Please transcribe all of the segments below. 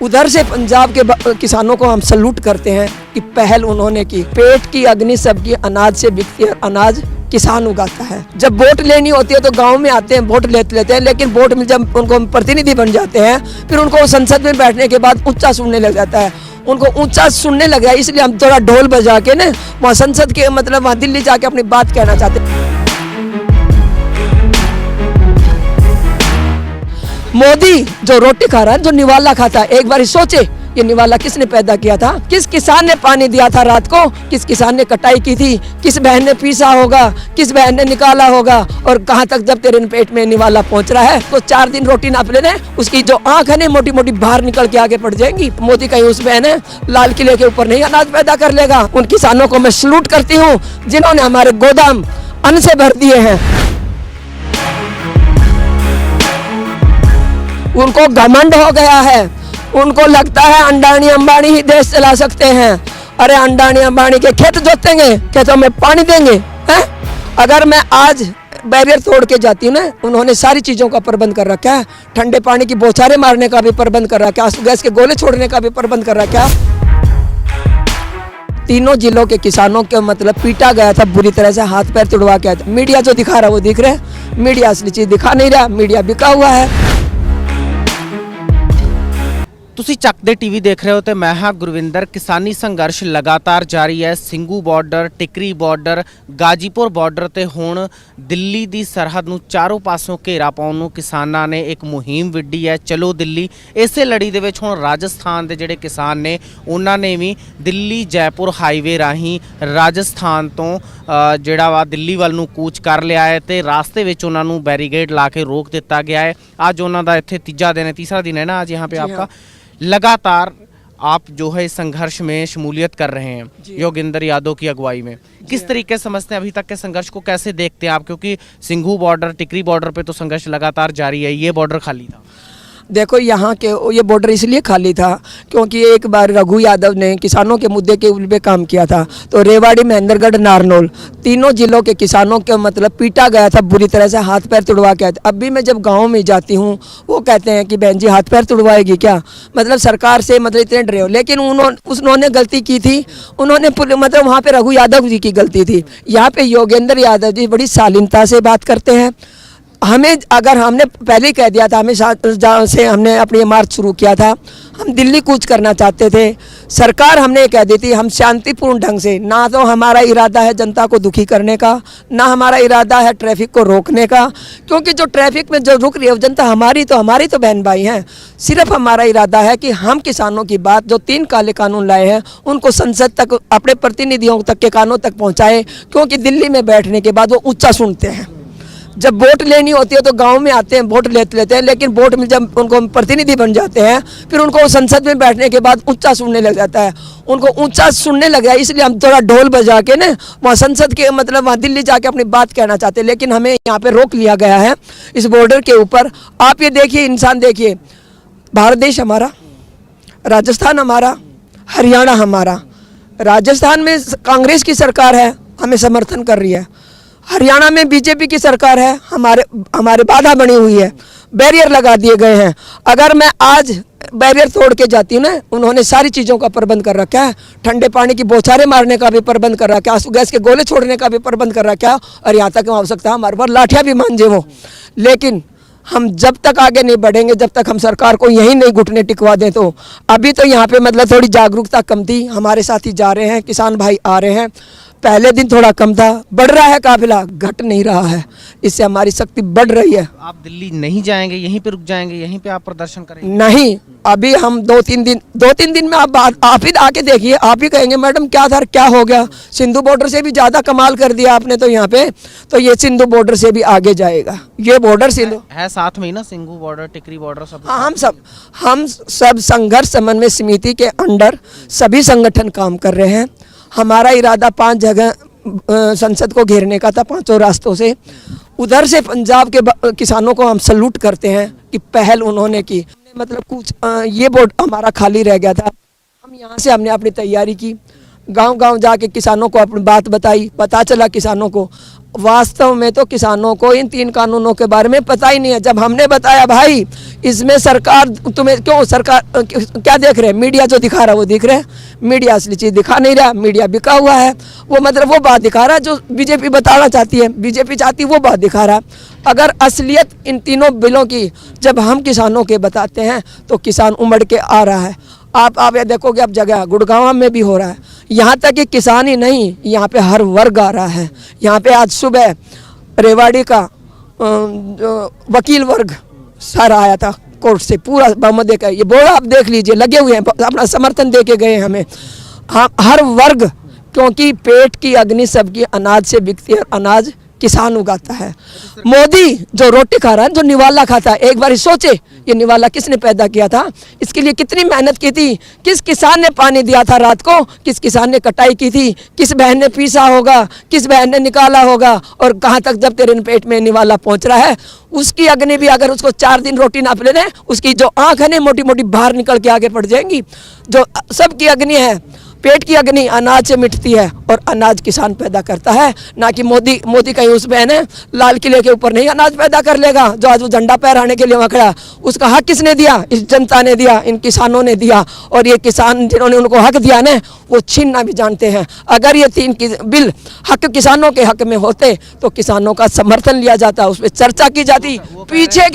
उधर से पंजाब के किसानों को हम सल्यूट करते हैं कि पहल उन्होंने की। पेट की अग्नि सबकी अनाज से बिकती है, अनाज किसान उगाता है। जब वोट लेनी होती है तो गांव में आते हैं, वोट लेते हैं, लेकिन वोट में जब उनको प्रतिनिधि बन जाते हैं फिर उनको संसद में बैठने के बाद ऊंचा सुनने लग जाता है। उनको ऊंचा सुनने लग गया, इसलिए हम थोड़ा ढोल बजा के ना वहाँ संसद के मतलब वहाँ दिल्ली जाके अपनी बात कहना चाहते हैं। मोदी जो रोटी खा रहा है, जो निवाला खाता है, एक बार सोचे ये निवाला किसने पैदा किया था? किस किसान ने पानी दिया था रात को? किस किसान ने कटाई की थी? किस बहन ने पीसा होगा? किस बहन ने निकाला होगा? और कहाँ तक जब तेरे पेट में निवाला पहुंच रहा है तो 4 दिन रोटी नाप लेने, उसकी जो आंख है ना मोटी मोटी बाहर निकल के आगे पड़ जाएंगी। मोदी कहीं उस बहन है लाल किले के ऊपर नहीं अनाज पैदा कर लेगा। उन किसानों को मैं सल्यूट करती हूँ जिन्होंने हमारे गोदाम अन्न से भर दिए हैं। उनको घमंड हो गया है, उनको लगता है अंडानी अंबानी ही देश चला सकते हैं। अरे अंडानी अंबानी के खेत जोतेंगे, खेतों में पानी देंगे हैं? अगर मैं आज बैरियर तोड़ के जाती हूँ ना, उन्होंने सारी चीज़ों का प्रबंध कर रखा है। ठंडे पानी की बौछारें मारने का भी प्रबंध कर रखा है, आंसू गैस के गोले छोड़ने का भी प्रबंध कर रखा है। तीनों जिलों के किसानों के मतलब पीटा गया था बुरी तरह से, हाथ पैर तुड़वा के। मीडिया जो दिखा रहा है वो दिख रहा है, मीडिया असली चीज़ दिखा नहीं रहा, मीडिया बिका हुआ है। ਤੁਸੀਂ ਚੱਕਦੇ ਟੀਵੀ ਦੇਖ ਰਹੇ ਹੋ ਤੇ ਮੈਂ ਹਾਂ ਗੁਰਵਿੰਦਰ। ਕਿਸਾਨੀ ਸੰਘਰਸ਼ ਲਗਾਤਾਰ ਜਾਰੀ ਹੈ। Singhu border, Tikri border, Ghazipur border ਤੇ ਹੁਣ ਦਿੱਲੀ ਦੀ ਸਰਹੱਦ ਨੂੰ ਚਾਰੋਂ ਪਾਸੋਂ ਘੇਰਾ ਪਾਉਣ ਨੂੰ ਕਿਸਾਨਾਂ ਨੇ ਇੱਕ ਮੁਹਿੰਮ ਵਿੱਢੀ ਹੈ, ਚਲੋ ਦਿੱਲੀ। ਇਸੇ ਲੜੀ ਦੇ ਵਿੱਚ ਹੁਣ ਰਾਜਸਥਾਨ ਦੇ ਜਿਹੜੇ ਕਿਸਾਨ ਨੇ ਉਹਨਾਂ ਨੇ ਵੀ ਦਿੱਲੀ ਜੈਪੁਰ ਹਾਈਵੇ ਰਾਹੀਂ ਰਾਜਸਥਾਨ ਤੋਂ ਜਿਹੜਾ ਵਾ ਦਿੱਲੀ ਵੱਲ ਨੂੰ ਕੂਚ ਕਰ ਲਿਆ ਹੈ ਤੇ ਰਾਸਤੇ ਵਿੱਚ ਉਹਨਾਂ ਨੂੰ बैरिकेड ला के रोक ਦਿੱਤਾ ਗਿਆ है। आज ਉਹਨਾਂ ਦਾ ਇੱਥੇ ਤੀਜਾ दिन है, तीसरा दिन है ना आज यहाँ पे आपका। लगातार आप जो है इस संघर्ष में शमूलियत कर रहे हैं योगेंद्र यादव की अगुवाई में। किस तरीके से समझते हैं अभी तक के संघर्ष को, कैसे देखते हैं आप? क्योंकि सिंघू बॉर्डर, टिकरी बॉर्डर पे तो संघर्ष लगातार जारी है, ये बॉर्डर खाली था। देखो यहाँ के ये बॉर्डर इसलिए खाली था क्योंकि एक बार रघु यादव ने किसानों के मुद्दे के ऊपर काम किया था। तो रेवाड़ी, महेंद्रगढ़, नारनौल तीनों जिलों के किसानों के मतलब पीटा गया था बुरी तरह से, हाथ पैर तुड़वा के। अब भी मैं जब गाँव में जाती हूँ वो कहते हैं कि बहन जी हाथ पैर तुड़वाएगी क्या? मतलब सरकार से मतलब इतने डरे हो। लेकिन उन्होंने गलती की थी, उन्होंने मतलब वहाँ पे रघु यादव जी की गलती थी। यहाँ पे योगेंद्र यादव जी बड़ी शालीनता से बात करते हैं। हमें अगर हमने पहले ही कह दिया था, हमें जहाँ से हमने अपनी मार्च शुरू किया था, हम दिल्ली कूच करना चाहते थे। सरकार हमने कह दी थी हम शांतिपूर्ण ढंग से, ना तो हमारा इरादा है जनता को दुखी करने का, ना हमारा इरादा है ट्रैफिक को रोकने का। क्योंकि जो ट्रैफिक में जो रुक रही है जनता हमारी तो बहन भाई हैं। सिर्फ हमारा इरादा है कि हम किसानों की बात, जो 3 काले कानून लाए हैं उनको संसद तक, अपने प्रतिनिधियों तक के कानों तक पहुँचाएँ। क्योंकि दिल्ली में बैठने के बाद वो ऊँचा सुनते हैं। जब वोट लेनी होती है तो गांव में आते हैं, वोट लेते हैं, लेकिन वोट में जब उनको प्रतिनिधि बन जाते हैं फिर उनको संसद में बैठने के बाद ऊंचा सुनने लग जाता है। उनको ऊंचा सुनने लग गया, इसलिए हम थोड़ा ढोल बजा के ना वहाँ संसद के मतलब वहाँ दिल्ली जाके अपनी बात कहना चाहते हैं। लेकिन हमें यहाँ पे रोक लिया गया है इस बॉर्डर के ऊपर। आप ये देखिए, इंसान देखिए, भारत देश हमारा, राजस्थान हमारा, हरियाणा हमारा। राजस्थान में कांग्रेस की सरकार है, हमें समर्थन कर रही है। हरियाणा में बीजेपी की सरकार है, हमारे बाधा बनी हुई है, बैरियर लगा दिए गए हैं। अगर मैं आज बैरियर तोड़ के जाती हूँ ना, उन्होंने सारी चीज़ों का प्रबंध कर रखा है। ठंडे पानी की बौछारें मारने का भी प्रबंध कर रखा है, आंसू गैस के गोले छोड़ने का भी प्रबंध कर रखा है। और यहाँ तक आवश्यकता है हमारे पर लाठियाँ भी मान वो। लेकिन हम जब तक आगे नहीं बढ़ेंगे, जब तक हम सरकार को यहीं नहीं घुटने टिकवा दें। तो अभी तो यहाँ पे मतलब थोड़ी जागरूकता कम थी, हमारे साथी जा रहे हैं, किसान भाई आ रहे हैं। पहले दिन थोड़ा कम था, बढ़ रहा है काफिला, घट नहीं रहा है। इससे हमारी शक्ति बढ़ रही है। आप दिल्ली नहीं जाएंगे, यहीं पे रुक जाएंगे, यहीं पे आप प्रदर्शन करेंगे? नहीं, अभी हम 2-3 दिन में आप ही आके देखिए, आप ही कहेंगे मैडम क्या था, क्या हो गया। सिंधु बॉर्डर से भी ज़्यादा कमाल कर दिया आपने तो यहाँ पे। तो ये सिंधु बॉर्डर से भी आगे जाएगा ये बॉर्डर। सिंधु है साथ में ही ना, सिंघू बॉर्डर, टिकरी बॉर्डर सब। हाँ, हम सब संघर्ष समन्वय समिति के अंडर सभी संगठन काम कर रहे हैं। हमारा इरादा 5 जगह संसद को घेरने का था, 5 रास्तों से। उधर से पंजाब के किसानों को हम सल्यूट करते हैं कि पहल उन्होंने की। मतलब कुछ ये बोर्ड हमारा खाली रह गया था, हम यहाँ से हमने अपनी तैयारी की। गांव-गांव जाके किसानों को अपनी बात बताई, पता चला किसानों को वास्तव में तो किसानों को इन 3 कानूनों के बारे में पता ही नहीं है। जब हमने बताया भाई इसमें सरकार तुम्हें क्यों सरकार क्या देख रहे हैं, मीडिया जो दिखा रहा है वो दिख रहे हैं, मीडिया असली चीज़ दिखा नहीं रहा, मीडिया बिका हुआ है, वो मतलब वो बात दिखा रहा है जो बीजेपी बताना चाहती है, बीजेपी चाहती है वो बात दिखा रहा है। अगर असलियत इन तीनों बिलों की जब हम किसानों के बताते हैं तो किसान उमड़ के आ रहा है। आप ये देखोगे अब जगह गुड़गांव में भी हो रहा है, यहाँ तक कि किसान ही नहीं, यहाँ पे हर वर्ग आ रहा है। यहाँ पे आज सुबह रेवाड़ी का वकील वर्ग सारा आया था कोर्ट से, पूरा बहुमत देकर, ये बोर्ड आप देख लीजिए लगे हुए हैं, अपना समर्थन दे के गए हमें। हाँ, हर वर्ग, क्योंकि पेट की अग्नि सबकी अनाज से बिकती है, अनाज किसान उगाता है। मोदी जो रोटी खा रहा है, जो निवाला खाता है, एक बार सोचे ये निवाला किसने पैदा किया था, इसके लिए कितनी मेहनत की थी, किस किसान ने पानी दिया था रात को, किस किसान ने कटाई की थी, किस बहन ने पीसा होगा, किस बहन ने निकाला होगा, और कहाँ तक जब तेरे पेट में निवाला पहुँच रहा है। उसकी अग्नि भी अगर उसको 4 दिन रोटी ना लेने, उसकी जो आँख है ना मोटी मोटी बाहर निकल के आगे बढ़ जाएंगी। जो सबकी अग्नि है, पेट की अग्नि अनाज से मिटती है, और अनाज किसान पैदा करता है, ना कि मोदी कहीं उस बहन है लाल किले के ऊपर नहीं अनाज पैदा कर लेगा। जो आज वो झंडा फहराने के लिए वहाँ खड़ा, उसका हक किसने दिया, इस जनता ने दिया, इन किसानों ने दिया। और ये किसान जिन्होंने उनको हक दिया ना, वो छीनना भी जानते हैं। अगर ये 3 बिल हक किसानों के हक में होते तो किसानों का समर्थन लिया जाता, उस पर चर्चा की जाती। पीछे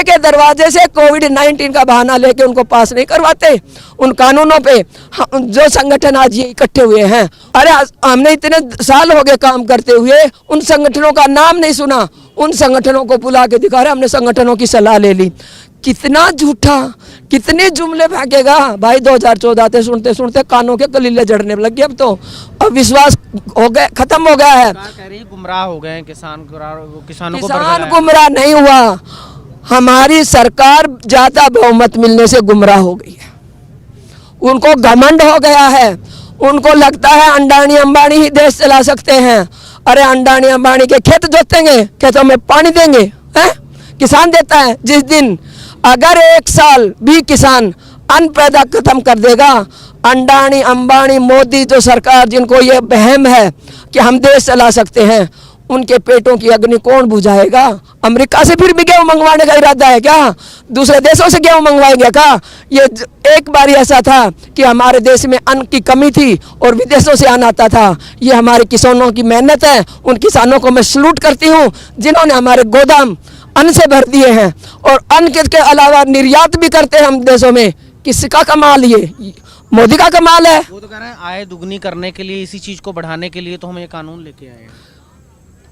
के दरवाजे से कोविड-19 का बहाना लेके उनको पास नहीं करवाते। उन कानूनों पे जो संगठन आज ये इकट्ठे हुए हैं, अरे हमने इतने साल हो गए काम करते हुए, उन संगठनों का नाम नहीं सुना, उन संगठनों को बुला के दिखा रहे, हमने संगठनों की सलाह ले ली। कितना झूठा, कितने जुमले फेंकेगा भाई। 2014 से सुनते सुनते कानों के कलीले जड़ने लग गए। अब विश्वास हो गया, खत्म हो गया है। कह रही गुमराह हो गए हैं किसानों को। किसान गुमराह नहीं हुआ, हमारी सरकार ज्यादा बहुमत मिलने से गुमराह हो गई है। उनको घमंड हो गया है, उनको लगता है अंडानी अंबानी ही देश चला सकते हैं। अरे अंडानी अंबानी के खेत जोतेंगे, खेतों में पानी देंगे, हैं? किसान देता है। जिस दिन अगर 1 साल भी किसान अन्न पैदा खत्म कर देगा, अंडानी अंबानी मोदी जो सरकार जिनको ये वहम है कि हम देश चला सकते हैं, उनके पेटों की अग्नि कौन बुझाएगा। अमेरिका से फिर भी गेहूं मंगवाने का इरादा है क्या? दूसरे देशों से गेहूं मंगवाएंगे क्या? ये एक बार ऐसा था कि हमारे देश में अन्न की कमी थी और विदेशों से अन्न आता था। ये हमारे किसानों की मेहनत है। उन किसानों को मैं सलूट करती हूँ जिन्होंने हमारे गोदाम अन्न से भर दिए हैं, और अन्न के अलावा निर्यात भी करते हैं हम देशों में। किसका कमाल? ये मोदी का कमाल है। वो तो कह रहे हैं आय दुगनी करने के लिए, इसी चीज को बढ़ाने के लिए तो हम ये कानून लेके आए हैं,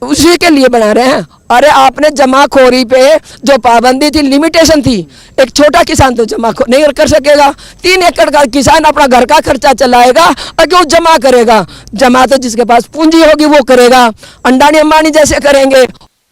उसी के लिए बना रहे हैं। अरे आपने जमाखोरी पे जो पाबंदी थी, लिमिटेशन थी, एक छोटा किसान तो जमा नहीं कर सकेगा। 3 एकड़ का किसान अपना घर का खर्चा चलाएगा और क्यों जमा करेगा? जमा तो जिसके पास पूंजी होगी वो करेगा, अंडानी अंबानी जैसे करेंगे।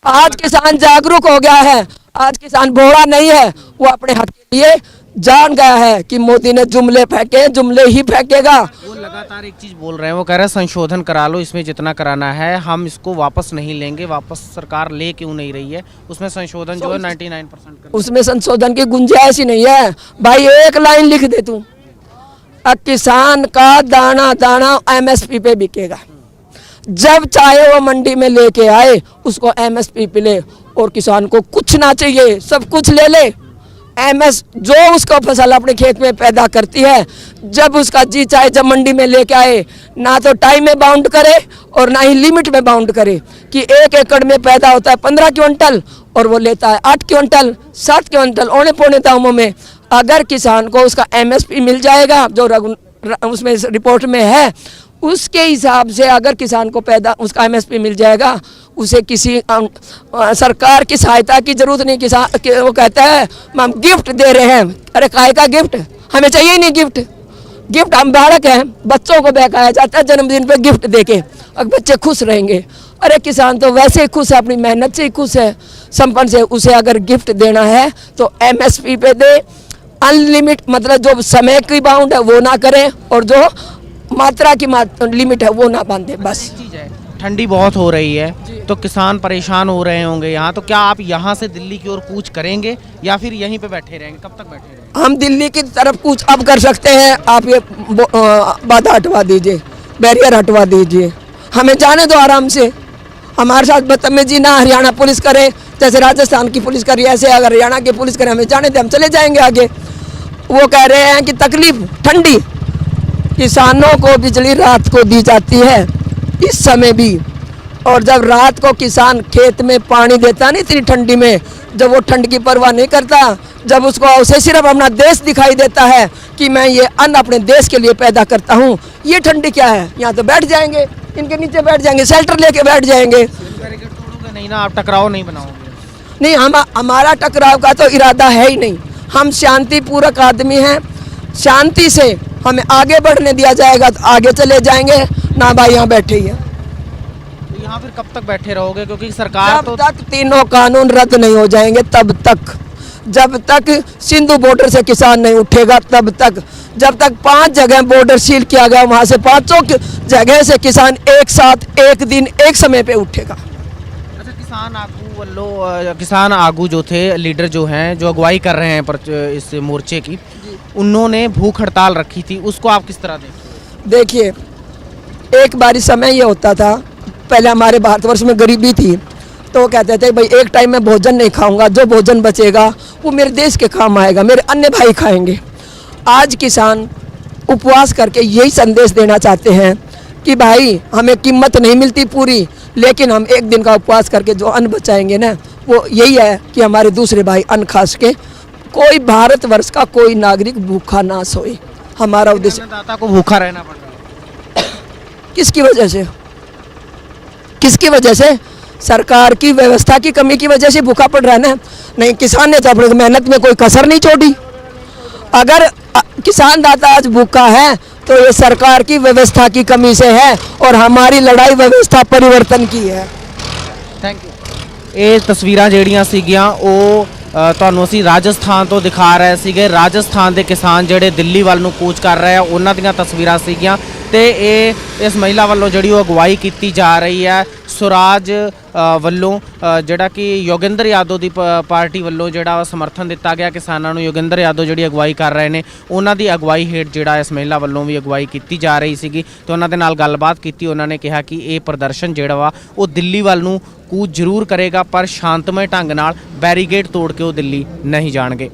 आज किसान जागरूक हो गया है, आज किसान भोला नहीं है, वो अपने हक के लिए जान गया है कि मोदी ने जुमले फेंके, जुमले ही फेंकेगा। वो लगातार एक चीज बोल रहे हैं, वो कह रहे हैं संशोधन करा लो, इसमें जितना कराना है हम इसको वापस नहीं लेंगे। वापस सरकार ले क्यों नहीं रही है? उसमें संशोधन जो है 99% उसमें संशोधन की गुंजाइश ही नहीं है भाई। एक लाइन लिख दे तू, किसान का दाना दाना MSP पे बिकेगा। जब चाहे वो मंडी में लेके आए उसको MSP पे ले, और किसान को कुछ ना चाहिए, सब कुछ ले ले। जो उसको फसल अपने खेत में पैदा करती है, जब उसका जी चाहे जब मंडी में लेके आए, ना तो टाइम में बाउंड करे और ना ही लिमिट में बाउंड करे कि 1 एकड़ में पैदा होता है 15 क्विंटल और वो लेता है 8 क्विंटल 7 क्विंटल औने पौने दामों में। अगर किसान को उसका MSP मिल जाएगा जो उसमें रिपोर्ट में है, उसके हिसाब से अगर किसान को उसका MSP मिल जाएगा, उसे किसी सरकार की सहायता की जरूरत नहीं। किसान वो कहता है हम गिफ्ट दे रहे हैं। अरे काय का गिफ्ट? हमें चाहिए ही नहीं गिफ्ट। हम बालक हैं, बच्चों को बहकाया जाता है जन्मदिन पे गिफ्ट देके, और बच्चे खुश रहेंगे। अरे किसान तो वैसे ही खुश है, अपनी मेहनत से ही खुश है, संपन्न से। उसे अगर गिफ्ट देना है तो MSP पे दे, अनलिमिट, मतलब जो समय की बाउंड है वो ना करें, और जो मात्रा की लिमिट है वो ना बांधे। बस चीज है ठंडी बहुत हो रही है जी। तो किसान परेशान हो रहे होंगे यहाँ, तो क्या आप यहाँ से दिल्ली की ओर कूच करेंगे या फिर यहीं पे बैठे रहेंगे? कब तक बैठे रहेंगे? हम दिल्ली की तरफ कुछ अब कर सकते हैं, आप ये बाधा हटवा दीजिए, बैरियर हटवा दीजिए, हमें जाने दो आराम से। हमारे साथ बदतमीजी ना हरियाणा पुलिस करे, जैसे राजस्थान की पुलिस करी, ऐसे अगर हरियाणा की पुलिस करे, हमें जाने दे, हम चले जाएंगे आगे। वो कह रहे हैं कि तकलीफ ठंडी, किसानों को बिजली रात को दी जाती है इस समय भी, और जब रात को किसान खेत में पानी देता नहीं इतनी ठंडी में, जब वो ठंड की परवाह नहीं करता, जब उसको उसे सिर्फ अपना देश दिखाई देता है कि मैं ये अन्न अपने देश के लिए पैदा करता हूँ, ये ठंडी क्या है? यहाँ तो बैठ जाएंगे, इनके नीचे बैठ जाएंगे, शेल्टर लेके बैठ जाएंगे। बैरिकेड तोड़ोगे नहीं ना आप, टकराव नहीं बनाओगे? नहीं, हमारा टकराव का तो इरादा है ही नहीं। हम शांतिपूर्वक आदमी हैं, शांति से हमें आगे बढ़ने दिया जाएगा तो आगे चले जाएंगे, ना भाई यहाँ बैठे ही है। तो यहाँ फिर कब तक बैठे रहोगे? क्योंकि सरकार जब तो तक तीनों कानून रद्द नहीं हो जाएंगे तब तक, जब तक सिंधु बॉर्डर से किसान नहीं उठेगा तब तक, जब तक 5 जगह बॉर्डर सील किया गया वहाँ से 5 जगह से किसान एक साथ एक दिन एक समय पे उठेगा। अच्छा, किसान आगू वल्लो किसान आगू जो थे, लीडर जो हैं, जो अगुवाई कर रहे हैं इस मोर्चे की, उन्होंने भूख हड़ताल रखी थी, उसको आप किस तरह देखते हैं? देखिए, एक बारी समय ये होता था, पहले हमारे भारतवर्ष में गरीबी थी तो वो कहते थे भाई एक टाइम में भोजन नहीं खाऊंगा, जो भोजन बचेगा वो मेरे देश के काम आएगा, मेरे अन्य भाई खाएंगे। आज किसान उपवास करके यही संदेश देना चाहते हैं कि भाई हमें कीमत नहीं मिलती पूरी, लेकिन हम एक दिन का उपवास करके जो अन्न बचाएंगे ना, वो यही है कि हमारे दूसरे भाई अन्न खा सके, कोई भारतवर्ष का कोई नागरिक भूखा ना सोए। हमारा उद्देश्य। अन्नदाता को भूखा रहना पड़ रहा है। किसकी वजह से? किसकी वजह से? सरकार की व्यवस्था की कमी की वजह से भूखा पड़ रहा है ना। नहीं, किसान ने तो अपनी मेहनत में कोई कसर नहीं छोड़ी। अगर किसान दाता आज भूखा है तो ये सरकार की व्यवस्था की कमी से है, और हमारी लड़ाई व्यवस्था परिवर्तन की है। Thank you. ਇਹ ਤਸਵੀਰਾਂ ਜਿਹੜੀਆਂ ਸੀਗੀਆਂ ਉਹ ਤੁਹਾਨੂੰ ਅਸੀਂ ਰਾਜਸਥਾਨ ਤੋਂ ਦਿਖਾ ਰਹੇ ਸੀਗੇ। ਰਾਜਸਥਾਨ ਦੇ ਕਿਸਾਨ ਜਿਹੜੇ ਦਿੱਲੀ ਵੱਲ ਨੂੰ ਕੂਚ ਕਰ ਰਹੇ ਆ, ਉਹਨਾਂ ਦੀਆਂ ਤਸਵੀਰਾਂ ਸੀਗੀਆਂ ਤੇ ਇਹ ਇਸ ਮਹਿਲਾ ਵੱਲੋਂ ਜਿਹੜੀ ਉਹ ਅਗਵਾਈ ਕੀਤੀ ਜਾ ਰਹੀ ਹੈ ਸੁਰਾਜ ਵੱਲੋਂ, ਜਿਹੜਾ ਕਿ ਯੋਗਿੰਦਰ ਯਾਦਵ ਦੀ ਪਾਰਟੀ ਵੱਲੋਂ ਜਿਹੜਾ ਸਮਰਥਨ ਦਿੱਤਾ ਗਿਆ ਕਿਸਾਨਾਂ ਨੂੰ। ਯੋਗਿੰਦਰ ਯਾਦਵ ਜਿਹੜੀ ਅਗਵਾਈ ਕਰ ਰਹੇ ਨੇ, ਉਹਨਾਂ ਦੀ ਅਗਵਾਈ ਹੇਠ ਜਿਹੜਾ ਇਸ ਮਹਿਲਾ ਵੱਲੋਂ ਵੀ ਅਗਵਾਈ ਕੀਤੀ ਜਾ ਰਹੀ ਸੀਗੀ ਤੇ ਉਹਨਾਂ ਦੇ ਨਾਲ ਗੱਲਬਾਤ ਕੀਤੀ। ਉਹਨਾਂ ਨੇ ਕਿਹਾ ਕਿ ਇਹ ਪ੍ਰਦਰਸ਼ਨ ਜਿਹੜਾ ਵਾ ਉਹ ਦਿੱਲੀ ਵੱਲ ਨੂੰ ਕੂਚ ਜ਼ਰੂਰ ਕਰੇਗਾ, ਪਰ ਸ਼ਾਂਤਮਈ ਢੰਗ ਨਾਲ ਬੈਰੀਕੇਡ ਤੋੜ ਕੇ ਉਹ ਦਿੱਲੀ ਨਹੀਂ ਜਾਣਗੇ।